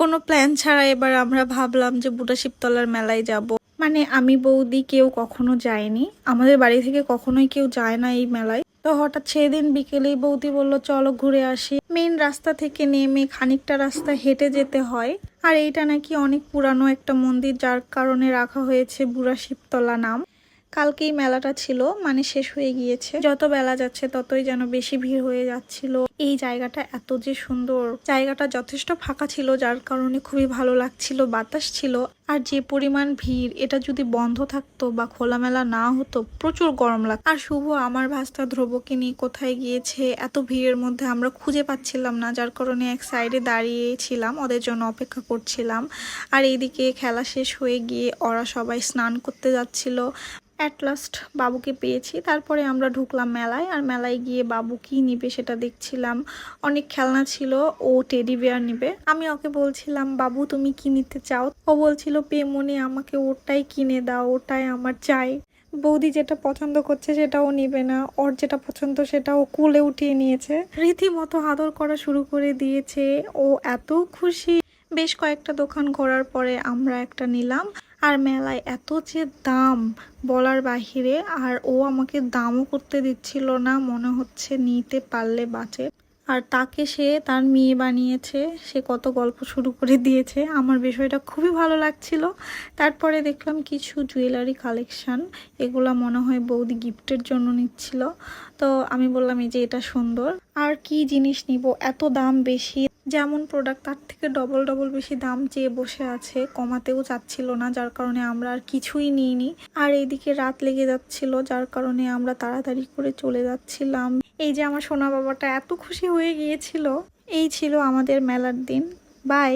কোনো প্ল্যান ছাড়া এবার আমরা ভাবলাম যে বুটা শিবতলার মেলায় যাব। মানে আমি বৌদি কেউ কখনো যায়নি, আমাদের বাড়ি থেকে কখনোই কেউ যায় না এই মেলায়। তো হঠাৎ সেদিন বিকেলেই বৌদি বলল চলো ঘুরে আসি। মেইন রাস্তা থেকে নেমে খানিকটা রাস্তা হেঁটে যেতে হয়। আর এইটা নাকি অনেক পুরানো একটা মন্দির, যার কারণে রাখা হয়েছে বুড়া শিবতলা নাম। কালকেই মেলাটা ছিল, মানে শেষ হয়ে গিয়েছে। যত বেলা যাচ্ছে ততই যেন বেশি ভিড় হয়ে যাচ্ছিল। এই জায়গাটা এত যে সুন্দর, জায়গাটা যথেষ্ট ফাঁকা ছিল, যার কারণে খুবই ভালো লাগছিল, বাতাস ছিল। আর যে পরিমাণ ভিড়, এটা যদি বন্ধ থাকতো বা খোলামেলা না হতো প্রচুর গরম লাগতো। আর শুভ আমার ভাস্তা ধ্রুবকে নিয়ে কোথায় গিয়েছে, এত ভিড়ের মধ্যে আমরা খুঁজে পাচ্ছিলাম না, যার কারণে এক সাইডে দাঁড়িয়েছিলাম, ওদের জন্য অপেক্ষা করছিলাম। আর এইদিকে খেলা শেষ হয়ে গিয়ে ওরা সবাই স্নান করতে যাচ্ছিল। অ্যাট লাস্ট বাবুকে পেয়েছি। তারপরে আমরা ঢুকলাম মেলায়। আর মেলায় গিয়ে বাবু কি নিবে সেটা দেখছিলাম। অনেক খেলনা ছিল, ও টেডি বিয়ার নিবে। আমি ওকে বলছিলাম বাবু তুমি কি নিতে চাও, ও বলছিল পেমনি আমাকে ওটাই কিনে দাও, ওটাই আমার চাই। বৌদি যেটা পছন্দ করছে সেটাও নিবে না, ওর যেটা পছন্দ সেটা ও কুলে উঠিয়ে নিয়েছে, রীতিমতো আদর করা শুরু করে দিয়েছে। ও এত খুশি। বেশ কয়েকটা দোকান ঘোরার পরে আমরা একটা নিলাম। আর মেলায় এত যে দাম বলার বাহিরে, আর ও আমাকে দামও করতে দিচ্ছিল না, মনে হচ্ছে নিতে পারলে বাঁচে। আর তাকে সে তার মেয়ে বানিয়েছে, সে কত গল্প শুরু করে দিয়েছে। আমার বিষয়টা খুবই ভালো লাগছিল। তারপরে দেখলাম কিছু জুয়েলারি কালেকশন, এগুলা মনে হয় বৌদি গিফটের জন্য নিচ্ছিল। তো আমি বললাম এই যে এটা সুন্দর। আর কি জিনিস নিব, এত দাম বেশি, যেমন প্রোডাক্ট তার থেকে ডবল ডবল বেশি দাম চেয়ে বসে আছে, কমাতেও চাচ্ছিল না, যার কারণে আমরা আর কিছুই নিইনি। আর এইদিকে রাত লেগে যাচ্ছিল, যার কারণে আমরা তাড়াতাড়ি করে চলে যাচ্ছিলাম। এই যে আমার সোনা বাবাটা এত খুশি হয়ে গিয়েছিল। এই ছিল আমাদের মেলার দিন। বাই।